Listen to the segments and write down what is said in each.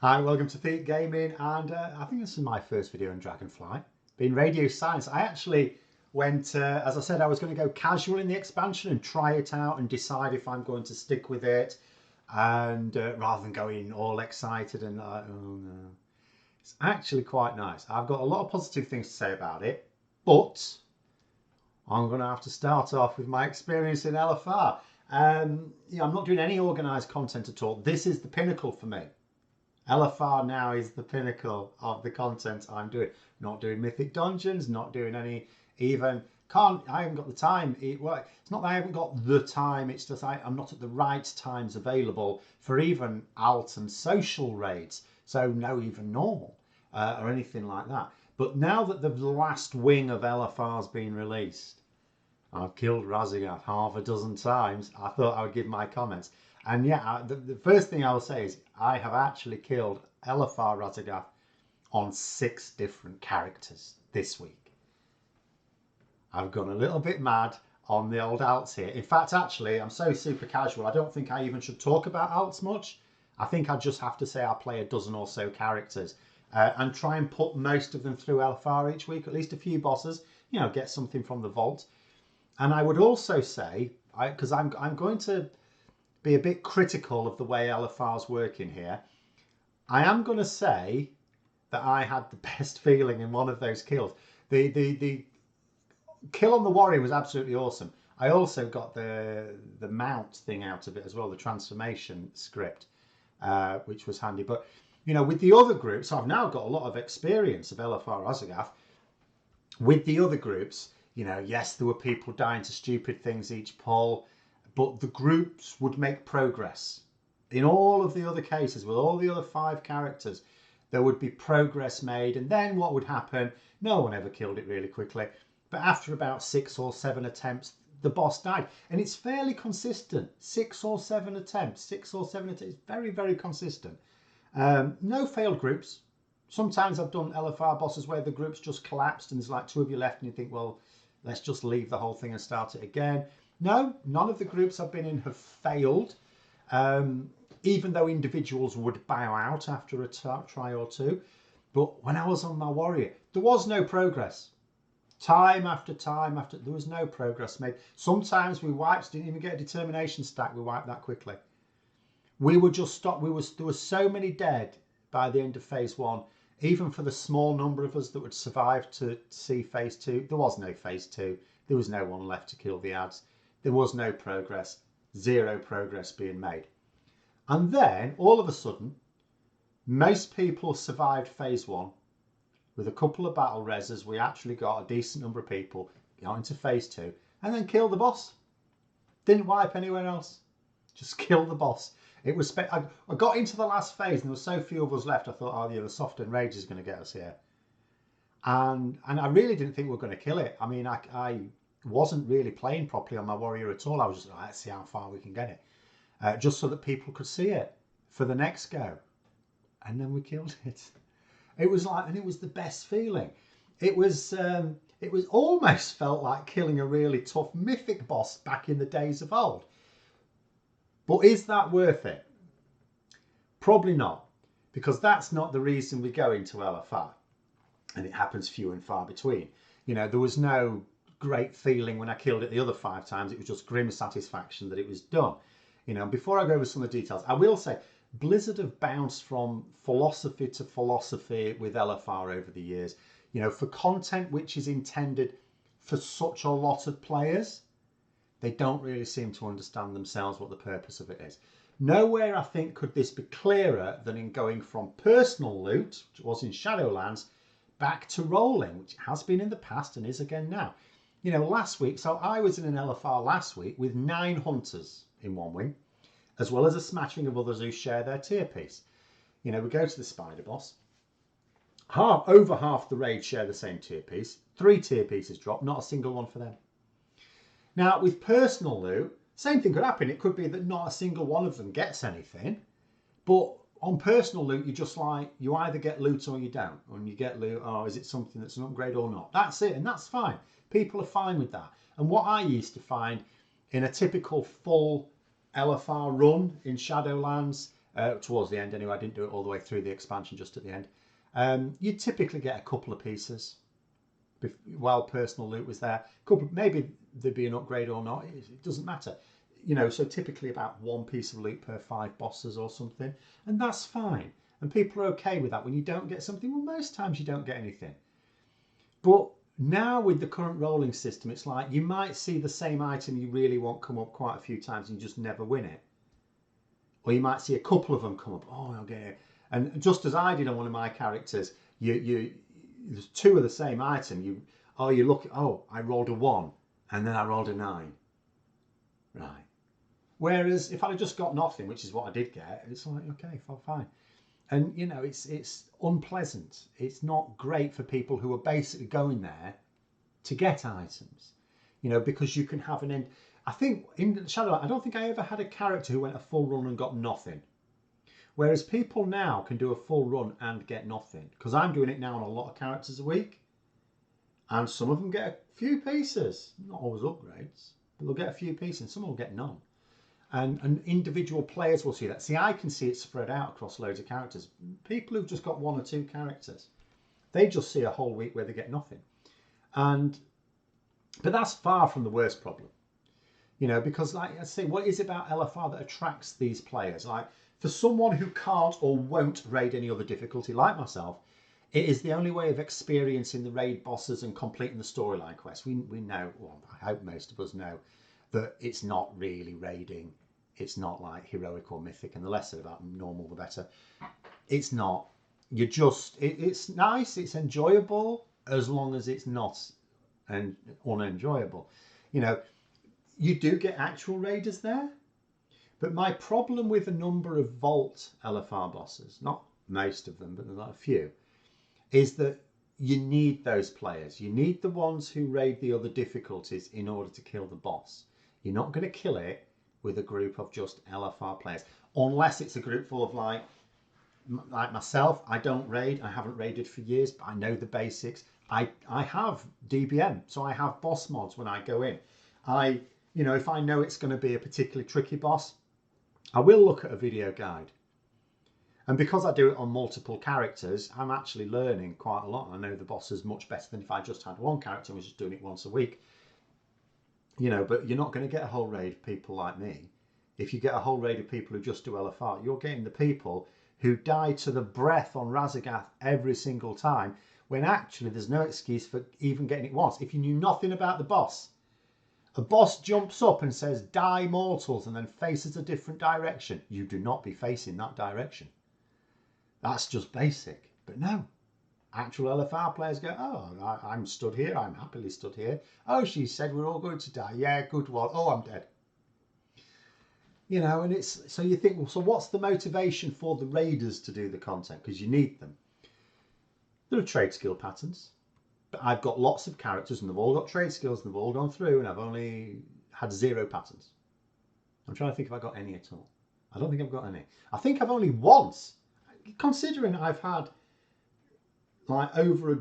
Hi, welcome to Thete Gaming, and I think this is my first video on Dragonfly. Been radio silence. I actually went, as I said, I was going to go casual in the expansion and try it out and decide if I'm going to stick with it, and rather than going all excited and like, oh no. It's actually quite nice. I've got a lot of positive things to say about it, but I'm going to have to start off with my experience in LFR. I'm not doing any organised content at all. This is the pinnacle for me. LFR now is the pinnacle of the content I'm doing. Not doing mythic dungeons, not doing any I haven't got the time. It's not that I haven't got the time, it's just I'm not at the right times available for even alt and social raids. So no even normal or anything like that. But now that the last wing of LFR's been released, I've killed Raszageth half a dozen times. I thought I would give my comments. And yeah, the first thing I will say is I have actually killed LFR Raszageth on 6 different characters this week. I've gone a little bit mad on the old alts here. In fact, actually, I'm so super casual, I don't think I even should talk about alts much. I think I just have to say I play a dozen or so characters and try and put most of them through LFR each week, at least a few bosses, get something from the vault. And I would also say, because I'm going to be a bit critical of the way LFR's working here, I am going to say that I had the best feeling in one of those kills. The kill on the warrior was absolutely awesome. I also got the mount thing out of it as well, the transformation script, which was handy. But with the other groups, I've now got a lot of experience of LFR Raszageth. With the other groups, yes, there were people dying to stupid things each pull, but the groups would make progress. In all of the other cases, with all the other 5 characters, there would be progress made. And then what would happen? No one ever killed it really quickly. But after about 6 or 7 attempts, the boss died. And it's fairly consistent. 6 or 7 attempts, 6 or 7 attempts. It's very, very consistent. No failed groups. Sometimes I've done LFR bosses where the group's just collapsed and there's like 2 of you left and you think, well, let's just leave the whole thing and start it again. No, none of the groups I've been in have failed, even though individuals would bow out after a try or 2. But when I was on my warrior, there was no progress. Time after time there was no progress made. Sometimes we wiped, didn't even get a determination stack, we wiped that quickly. We were just stopped. There were so many dead by the end of phase 1, even for the small number of us that would survive to see phase 2. There was no phase 2. There was no one left to kill the ads. There was no progress, 0 progress being made. And then, all of a sudden, most people survived phase 1. With a couple of battle reses, we actually got a decent number of people, got into phase 2, and then killed the boss. Didn't wipe anywhere else. Just killed the boss. It was. I got into the last phase, and there were so few of us left, I thought, oh yeah, the soft and rage is going to get us here. And I really didn't think we were going to kill it. I mean, I wasn't really playing properly on my warrior at all. I was just like, let's see how far we can get it, just so that people could see it for the next go. And then we killed it. It was like, and it was the best feeling. It was almost felt like killing a really tough mythic boss back in the days of old. But is that worth it? Probably not, because that's not the reason we go into LFR, and it happens few and far between. There was no great feeling when I killed it the other 5 times. It was just grim satisfaction that it was done. Before I go over some of the details, I will say Blizzard have bounced from philosophy to philosophy with LFR over the years. For content which is intended for such a lot of players, they don't really seem to understand themselves what the purpose of it is. Nowhere, I think, could this be clearer than in going from personal loot, which was in Shadowlands, back to rolling, which has been in the past and is again now. Last week, so I was in an LFR last week with 9 hunters in one wing, as well as a smattering of others who share their tier piece. We go to the spider boss. Over half the raid share the same tier piece. 3 tier pieces drop, not a single one for them. Now, with personal loot, same thing could happen. It could be that not a single one of them gets anything, but on personal loot, you either get loot or you don't. When you get loot, is it something that's an upgrade or not? That's it, and that's fine. People are fine with that. And what I used to find in a typical full LFR run in Shadowlands, towards the end anyway. I didn't do it all the way through the expansion, just at the end. You typically get a couple of pieces while personal loot was there. Maybe there'd be an upgrade or not, it doesn't matter. You know, so typically about one piece of loot per 5 bosses or something, and that's fine. And people are okay with that. When you don't get something, well, most times you don't get anything. But now with the current rolling system, it's like you might see the same item you really want come up quite a few times and you just never win it. Or you might see a couple of them come up. Oh, I'll get it. And just as I did on one of my characters, there's 2 of the same item. You look, oh, I rolled a 1 and then I rolled a 9. Right. Whereas if I'd have just got nothing, which is what I did get, it's like, okay, fine. And you know, it's unpleasant. It's not great for people who are basically going there to get items. You know, because you can have an end. I think in Shadowlight, I don't think I ever had a character who went a full run and got nothing. Whereas people now can do a full run and get nothing. Because I'm doing it now on a lot of characters a week. And some of them get a few pieces. Not always upgrades. But they'll get a few pieces and some will get none. And individual players will see that. See, I can see it spread out across loads of characters. People who've just got 1 or 2 characters, they just see a whole week where they get nothing. But that's far from the worst problem. You know, because like I say, what is it about LFR that attracts these players? Like, for someone who can't or won't raid any other difficulty, like myself, it is the only way of experiencing the raid bosses and completing the storyline quests. We know, well, I hope most of us know, that it's not really raiding. It's not like heroic or mythic, and the less said about normal, the better. It's not. You just, it's nice, it's enjoyable, as long as it's not unenjoyable. You know, you do get actual raiders there, but my problem with a number of Vault LFR bosses, not most of them, but there's not a few, is that you need those players. You need the ones who raid the other difficulties in order to kill the boss. You're not going to kill it with a group of just LFR players, unless it's a group full of like myself. I don't raid. I haven't raided for years, but I know the basics. I have DBM, so I have boss mods when I go in. You know, if I know it's going to be a particularly tricky boss, I will look at a video guide. And because I do it on multiple characters, I'm actually learning quite a lot. I know the bosses much better than if I just had 1 character and was just doing it once a week. You know, but you're not going to get a whole raid of people like me. If you get a whole raid of people who just do LFR, you're getting the people who die to the breath on Raszageth every single time, when actually there's no excuse for even getting it once. If you knew nothing about the boss, a boss jumps up and says, "Die mortals," and then faces a different direction, you do not be facing that direction. That's just basic. But no. Actual LFR players go, "Oh, I'm stood here. I'm happily stood here. Oh, she said we're all going to die. Yeah, good one. Oh, I'm dead." You know, and it's, so you think, well, so what's the motivation for the raiders to do the content? Because you need them. There are trade skill patterns. But I've got lots of characters and they've all got trade skills and they've all gone through, and I've only had 0 patterns. I'm trying to think if I got any at all. I don't think I've got any. I think I've only once, considering I've had like over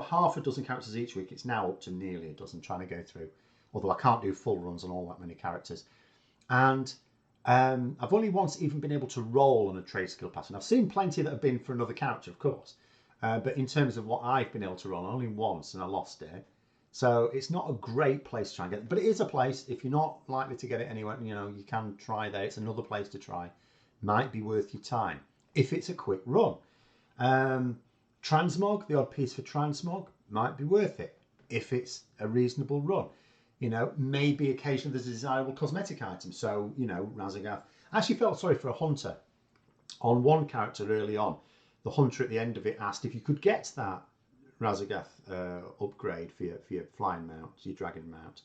half a dozen characters each week. It's now up to nearly a dozen trying to go through, although I can't do full runs on all that many characters. And I've only once even been able to roll on a trade skill pattern. I've seen plenty that have been for another character, of course. But in terms of what I've been able to roll, only once, and I lost it. So it's not a great place to try and get it, but it is a place. If you're not likely to get it anywhere, you know, you can try there. It's another place to try. Might be worth your time if it's a quick run. Transmog, the odd piece for transmog, might be worth it if it's a reasonable run. You know, maybe occasionally there's a desirable cosmetic item. So, you know, Raszageth. I actually felt sorry for a hunter on one character early on. The hunter at the end of it asked if you could get that Raszageth upgrade for your flying mount, your dragon mount.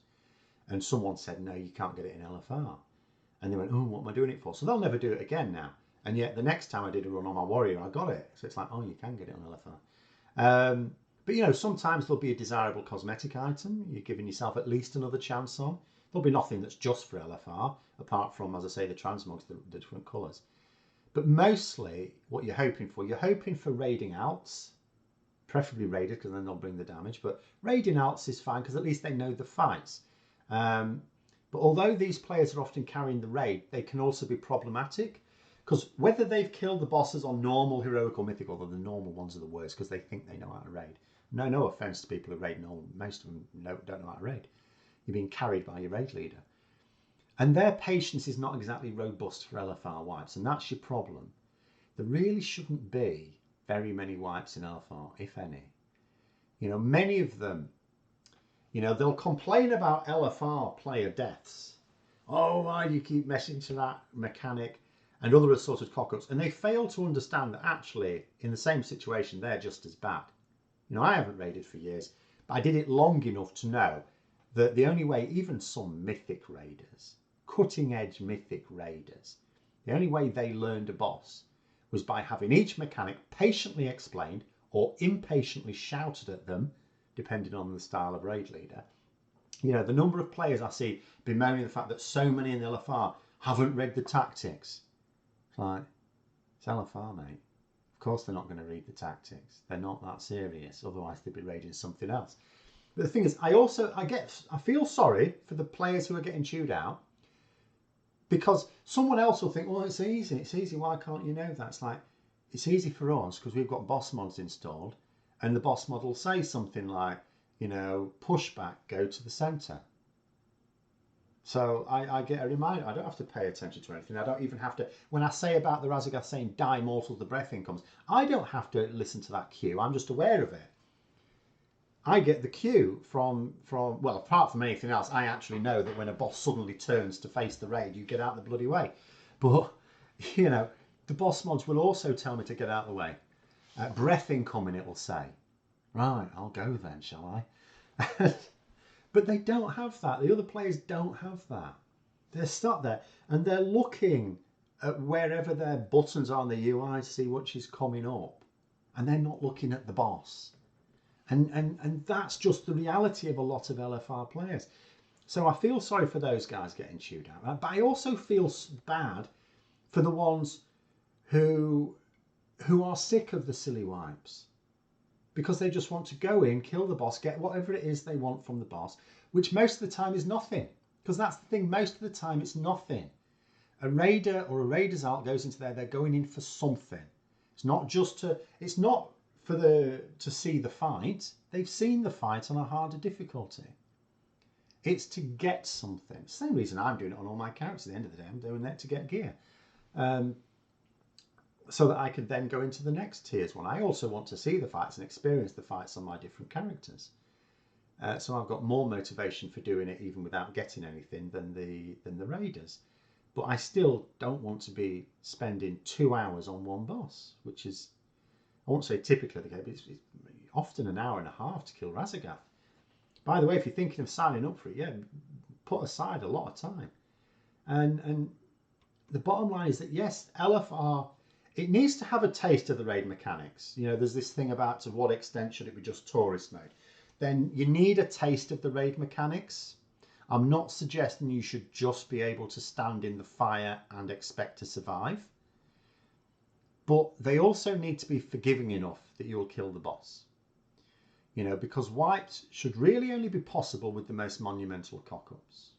And someone said, no, you can't get it in LFR. And they went, oh, what am I doing it for? So they'll never do it again now. And yet the next time I did a run on my warrior, I got it. So it's like, oh, you can get it on LFR. But, you know, sometimes there'll be a desirable cosmetic item you're giving yourself at least another chance on. There'll be nothing that's just for LFR, apart from, as I say, the transmogs, the different colours. But mostly what you're hoping for raiding alts, preferably raided because then they'll bring the damage. But raiding alts is fine because at least they know the fights. But although these players are often carrying the raid, they can also be problematic Because whether they've killed the bosses on normal, heroic, or mythical, although the normal ones are the worst because they think they know how to raid. No offense to people who raid normal. Most of them don't know how to raid. You're being carried by your raid leader. And their patience is not exactly robust for LFR wipes, and that's your problem. There really shouldn't be very many wipes in LFR, if any. You know, many of them, you know, they'll complain about LFR player deaths. Oh, why do you keep messing to that mechanic? And other assorted cock-ups. And they fail to understand that actually, in the same situation, they're just as bad. You know, I haven't raided for years, but I did it long enough to know that the only way, even some mythic raiders, cutting-edge mythic raiders, the only way they learned a boss was by having each mechanic patiently explained or impatiently shouted at them, depending on the style of raid leader. You know, the number of players I see bemoaning the fact that so many in the LFR haven't read the tactics. It's like, it's LFR, mate. Of course they're not going to read the tactics. They're not that serious. Otherwise they'd be raiding something else. But the thing is, I feel sorry for the players who are getting chewed out, because someone else will think, well, it's easy. Why can't you know that? It's like, it's easy for us because we've got boss mods installed, and the boss mod will say something like, you know, pushback, go to the center. So I get a reminder. I don't have to pay attention to anything. I don't even have to, when I say about the Raszageth saying, die mortal, the breath comes, I don't have to listen to that cue. I'm just aware of it. I get the cue from well, apart from anything else, I actually know that when a boss suddenly turns to face the raid, you get out the bloody way. But, you know, the boss mods will also tell me to get out of the way. Breath incoming, it will say. Right, I'll go then, shall I? But they don't have that. The other players don't have that. They're stuck there and they're looking at wherever their buttons are on the UI to see which is coming up. And they're not looking at the boss. And that's just the reality of a lot of LFR players. So I feel sorry for those guys getting chewed out. But I also feel bad for the ones who are sick of the silly wipes, because they just want to go in, kill the boss, get whatever it is they want from the boss, which most of the time is nothing. Because that's the thing, most of the time it's nothing. A raider or a raider's alt goes into there, they're going in for something. It's not just to, it's not for to see the fight. They've seen the fight on a harder difficulty. It's to get something. Same reason I'm doing it on all my characters. At the end of the day, I'm doing that to get gear. So that I can then go into the next tiers one. I also want to see the fights and experience the fights on my different characters. So I've got more motivation for doing it even without getting anything than the raiders. But I still don't want to be spending 2 hours on one boss, which is, I won't say typically the case, but it's often an hour and a half to kill Raszageth. By the way, if you're thinking of signing up for it, yeah, put aside a lot of time. And the bottom line is that yes, LFR, it needs to have a taste of the raid mechanics. You know, there's this thing about to what extent should it be just tourist mode. Then you need a taste of the raid mechanics. I'm not suggesting you should just be able to stand in the fire and expect to survive. But they also need to be forgiving enough that you'll kill the boss. You know, because wipes should really only be possible with the most monumental cock-ups.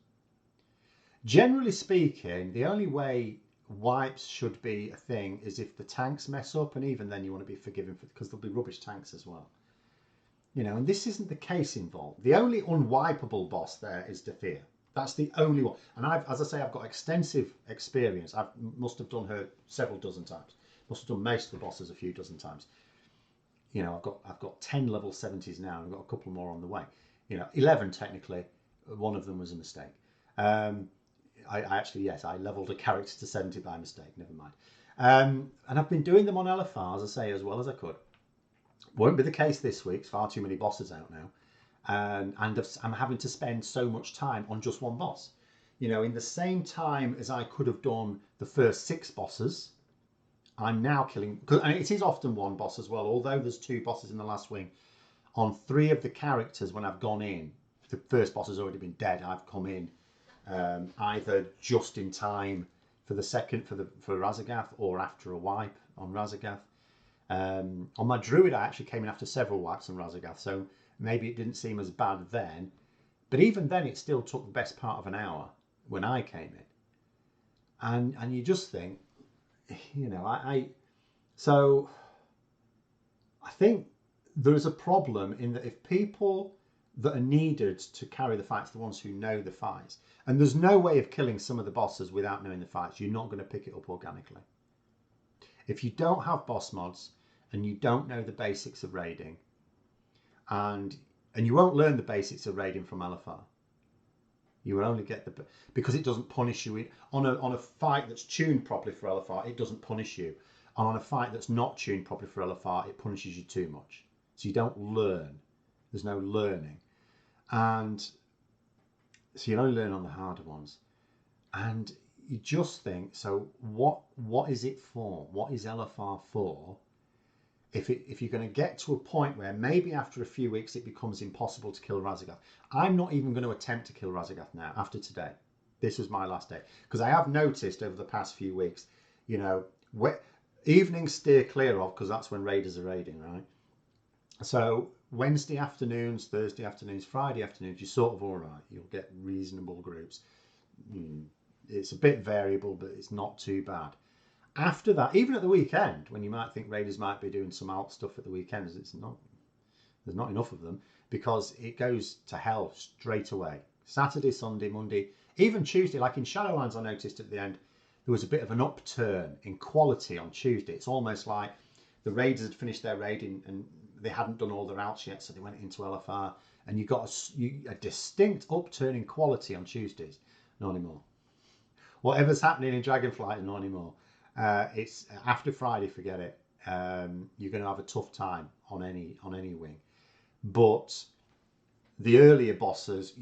Generally speaking, the only way wipes should be a thing is if the tanks mess up, and even then you want to be forgiven for, because there'll be rubbish tanks as well. You know, and this isn't the case involved. The only unwipeable boss there is Thete. That's the only one. And as I say, I've got extensive experience. I must have done her several dozen times. Must have done most of the bosses a few dozen times. You know, I've got 10 level 70s now. I've got a couple more on the way. You know, 11 technically. One of them was a mistake. I actually, yes, I leveled a character to 70 by mistake. Never mind. And I've been doing them on LFR, as I say, as well as I could. Won't be the case this week. It's far too many bosses out now. And I'm having to spend so much time on just one boss. You know, in the same time as I could have done the first 6 bosses, I'm now killing, and it is often one boss as well, although there's 2 bosses in the last wing. On 3 of the characters, when I've gone in, the first boss has already been dead. I've come in either just in time for the second, for Raszageth, or after a wipe on Raszageth. On my druid, I actually came in after several wipes on Raszageth, so maybe it didn't seem as bad then. But even then, it still took the best part of an hour when I came in. And you just think, you know, so I think there is a problem in that if people that are needed to carry the fights, the ones who know the fights, and there's no way of killing some of the bosses without knowing the fights, you're not going to pick it up organically. If you don't have boss mods and you don't know the basics of raiding, and you won't learn the basics of raiding from LFR, you will only get because it doesn't punish you on a fight that's tuned properly for LFR. It doesn't punish you, and on a fight that's not tuned properly for LFR, it punishes you too much. So you don't learn. There's no learning, and so you only learn on the harder ones. And you just think, so what is it for? What is LFR for? If you're going to get to a point where maybe after a few weeks it becomes impossible to kill Raszageth. I'm not even going to attempt to kill Raszageth now after today. This was my last day. Because I have noticed over the past few weeks, you know, evenings steer clear of, because that's when raiders are raiding, right? So Wednesday afternoons, Thursday afternoons, Friday afternoons, you're sort of all right. You'll get reasonable groups. It's a bit variable, but it's not too bad. After that, even at the weekend, when you might think raiders might be doing some alt stuff at the weekends, there's not enough of them, because it goes to hell straight away. Saturday, Sunday, Monday, even Tuesday, like in Shadowlands, I noticed at the end, there was a bit of an upturn in quality on Tuesday. It's almost like the raiders had finished their raiding and they hadn't done all their alts yet, so they went into LFR, and you got a distinct upturn in quality on Tuesdays. Not anymore. Whatever's happening in Dragonflight, not anymore. It's after Friday, forget it. You're going to have a tough time on any wing. But the earlier bosses,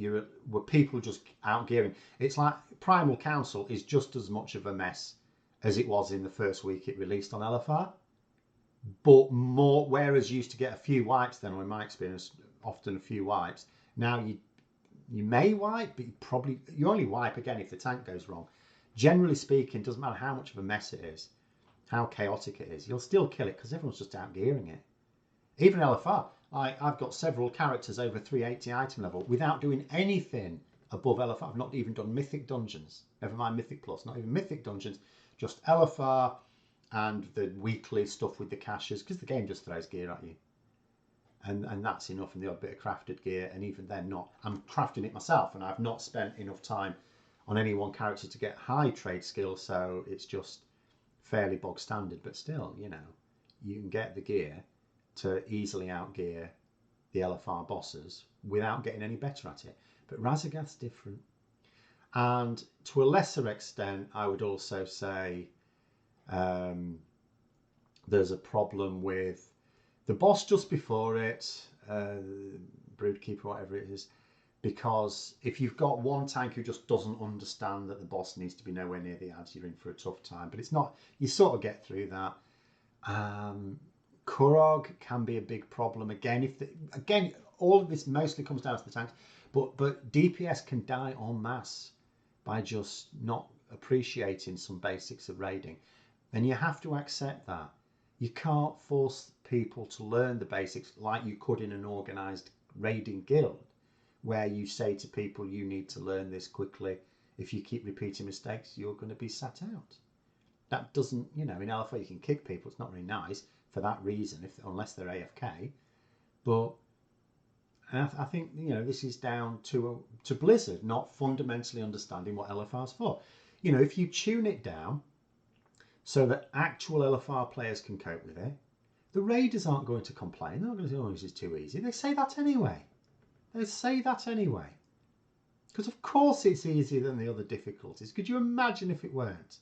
were people just out gearing. It's like Primal Council is just as much of a mess as it was in the first week it released on LFR, but more. Whereas you used to get a few wipes then, or in my experience, often a few wipes. Now you may wipe, but you only wipe again if the tank goes wrong. Generally speaking, it doesn't matter how much of a mess it is, how chaotic it is, you'll still kill it because everyone's just out gearing it. Even LFR, I've got several characters over 380 item level without doing anything above LFR. I've not even done Mythic Dungeons, never mind Mythic Plus, not even Mythic Dungeons, just LFR and the weekly stuff with the caches, because the game just throws gear at you. And that's enough, and the odd bit of crafted gear, and even then not. I'm crafting it myself, and I've not spent enough time on any one character to get high trade skill, so it's just fairly bog standard. But still, you know, you can get the gear to easily outgear the LFR bosses without getting any better at it. But Raszageth's different. And to a lesser extent, I would also say there's a problem with the boss just before it, Broodkeeper, whatever it is, because if you've got one tank who just doesn't understand that the boss needs to be nowhere near the ads, you're in for a tough time. But it's not, you sort of get through that. Kurog can be a big problem. Again, again, all of this mostly comes down to the tanks, but DPS can die en masse by just not appreciating some basics of raiding. And you have to accept that. You can't force people to learn the basics like you could in an organised raiding guild, where you say to people, you need to learn this quickly. If you keep repeating mistakes, you're going to be sat out. That doesn't, you know, in LFR you can kick people. It's not very nice for that reason, unless they're AFK. But I think, you know, this is down to Blizzard not fundamentally understanding what LFR is for. You know, if you tune it down so that actual LFR players can cope with it, the raiders aren't going to complain. They're not going to say, oh, this is too easy. They say that anyway. They say that anyway. Because of course it's easier than the other difficulties. Could you imagine if it weren't?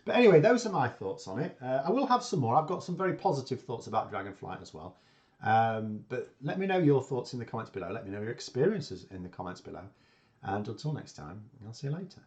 But anyway, those are my thoughts on it. I will have some more. I've got some very positive thoughts about Dragonflight as well. But let me know your thoughts in the comments below. Let me know your experiences in the comments below. And until next time, I'll see you later.